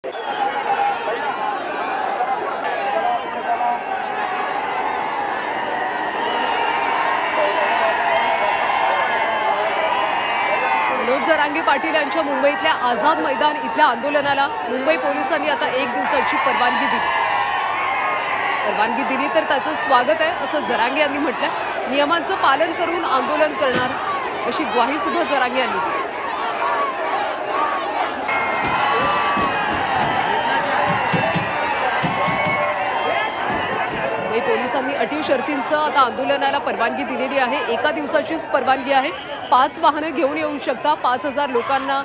मनोज जरांगे पाटील यांच्या मुंबईतल्या आझाद मैदान इथल्या आंदोलनाला मुंबई पोलिसांनी आता 1 दिवसाची परवानगी दिली तर त्याचं स्वागत आहे असं जरांगे यांनी म्हटलं। नियमांचं पालन करून आंदोलन करणार अशी ग्वाही सुद्धा जरांगे यांनी दिली। मुंबई पोलिसांनी अटी शर्तींसह आता आंदोलनाला परवानगी दिलेली आहे। एका दिवसाचीच परवानगी आहे। 5 वाहनं घेऊन येऊ शकता। 5000 लोकांना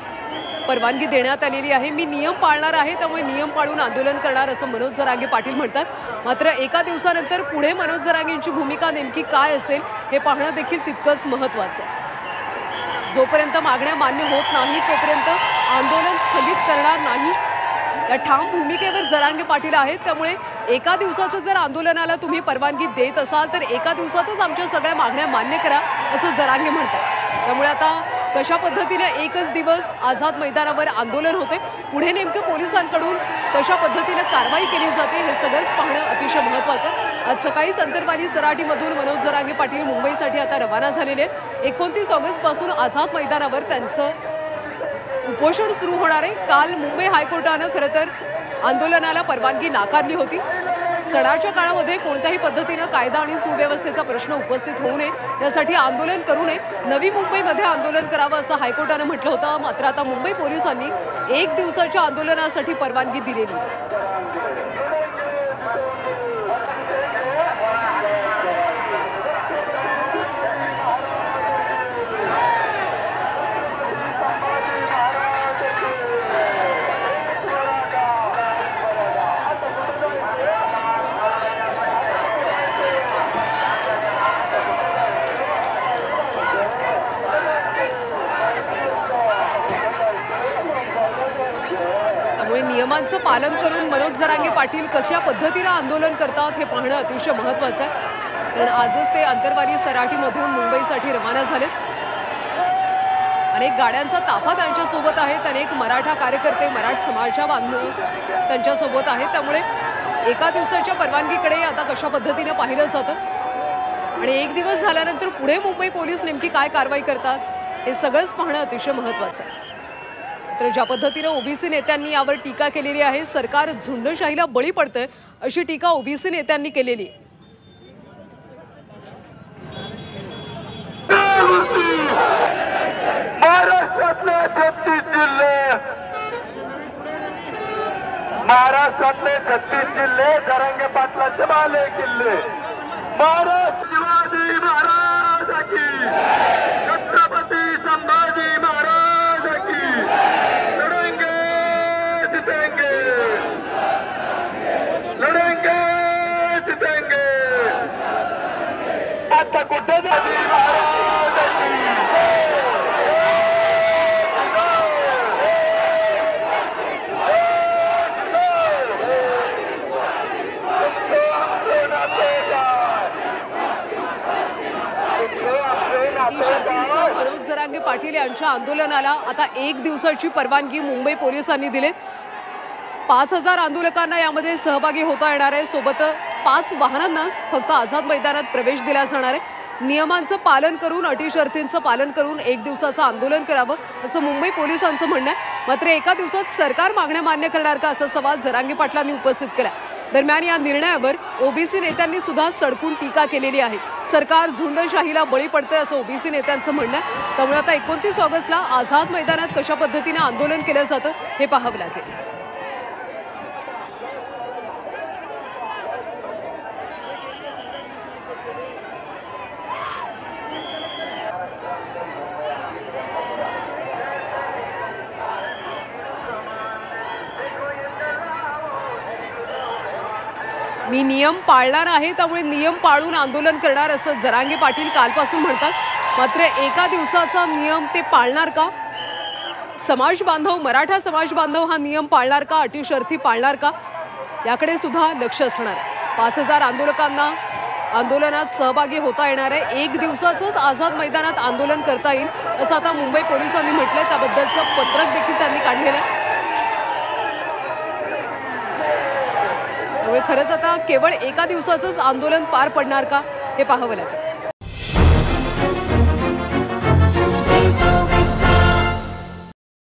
परवानगी देण्यात आलेली आहे। मी नियम पाळणार आहे, त्यामुळे नियम पाळून आंदोलन करणार असं मनोज जरांगे पाटील म्हणतात। मात्र एका दिवसानंतर पुढे मनोज जरांगेंची भूमिका नेमकी काय असेल हे पाहणं देखील तितकंच महत्त्वाचं आहे। जोपर्यंत मागण्या मान्य होत नाही तोपर्यंत आंदोलन स्थगित करणार नाही या ठाम भूमिकेवर जरांगे पाटील आहेत। त्यामुळे एका दिवसाचं जर आंदोलनाला तुम्ही परवानगी देत असाल तर एका दिवसातच आमच्या सगळ्या मागण्या मान्य करा असं जरांगे म्हणतात। त्यामुळे आता कशा पद्धतीने एकच दिवस आझाद मैदानावर आंदोलन होते, पुढे नेमके पोलिसांकडून कशा पद्धतीने कारवाई केली जाते हे सगळंच पाहणं अतिशय महत्त्वाचं आहे। आज सकाळी अंतरवाली सराटीमधून मनोज जरांगे पाटील मुंबईसाठी आता रवाना झालेले आहेत। 29 ऑगस्टपासून आझाद मैदानावर त्यांचं उपोषण सुरू होणार आहे। काल मुंबई हायकोर्टानं खरं तर आंदोलनाला परवानगी नाकारली होती। सणाच्या काळामध्ये कोणत्याही पद्धतीने कायदा आणि सुव्यवस्थेचा प्रश्न उपस्थित होऊ नये यासाठी आंदोलन करू नये, नवी मुंबईमध्ये आंदोलन करावं असं हायकोर्टानं म्हटलं होतं। मात्र आता मुंबई पोलिसांनी 1 दिवसाच्या आंदोलनासाठी परवानगी दिलेली आहे। नियमांचं पालन करून मनोज जरांगे पाटील कशा पद्धतीने आंदोलन करतात हे पाहणं अतिशय महत्त्वाचं आहे। कारण आजच ते अंतरवाली सराटीमधून मुंबईसाठी रवाना झालेत। अनेक गाड्यांचा ताफा त्यांच्यासोबत आहेत। अनेक मराठा कार्यकर्ते, मराठा समाजा बांधव त्यांच्यासोबत आहेत। त्यामुळे एका दिवसाच्या परवानगीकडे आता कशा पद्धतीने पाहिलं जातं आणि 1 दिवस झाल्यानंतर पुढे मुंबई पोलीस नेमकी काय कारवाई करतात हे सगळंच पाहणं अतिशय महत्त्वाचं आहे। तर ज्या पद्धतीने ओबीसी नेत्यांनी यावर टीका केलेली आहे, सरकार झुंडशाहीला बळी पडतंय अशी टीका ओबीसी नेत्यांनी केलेली आहे। महाराष्ट्रातले 36 जिल्हे जरांगे पाटलांचे बाले किल्ले। महाराष्ट्र शिवाजी महाराज की, छत्रपती संभाजी महाराज की। लढेंगे जितेंगे, लढेंगे जितेंगे। आता कुठे झाली महाराज की। मनोज जरांगे पाटील यांच्या आंदोलनाला आता 1 दिवसाची परवानगी मुंबई पोलिसांनी दिलीत। 5000 आंदोलकांना यामध्ये सहभागी होता येणार आहे। सोबत 5 वाहनांनाच फक्त आझाद मैदानात प्रवेश दिला जाणार आहे। नियमांचं पालन करून, अटी शर्तींचं पालन करून 1 दिवसाचं आंदोलन करावं असं मुंबई पोलिसांचं म्हणणं आहे। मात्र एका दिवसात सरकार मागण्या मान्य करणार का असा सवाल जरांगे पाटलांनी उपस्थित केला। दरम्यान या निर्णयावर ओबीसी नेत्यांनी सुद्धा सडकून टीका केलेली आहे। सरकार झुंडशाहीला बळी पडतंय असं ओबीसी नेत्यांचं म्हणणं आहे। त्यामुळे आता 29 ऑगस्टला आझाद मैदानात कशा पद्धतीने आंदोलन केलं जातं हे पाहावं लागेल। मी नियम पाळणार आहे, त्यामुळे नियम पाळून आंदोलन करणार असं जरांगे पाटील कालपासून म्हणतात। मात्र एका दिवसाचा नियम ते पाळणार का? समाज बांधव, मराठा समाज बांधव हा नियम पाळणार का? अटी शर्ती पाळणार का? याकडे सुद्धा लक्ष असणार आहे। 5000 आंदोलकांना आंदोलनात सहभागी होता येणार आहे। 1 दिवसाचंच आझाद मैदानात आंदोलन करता येईल असं आता मुंबई पोलिसांनी म्हटलंय। त्याबद्दलचं पत्रक देखील त्यांनी काढलेलं आहे। त्यामुळे खरंच आता केवळ एका दिवसाचंच आंदोलन पार पडणार का हे पाहावं लागेल.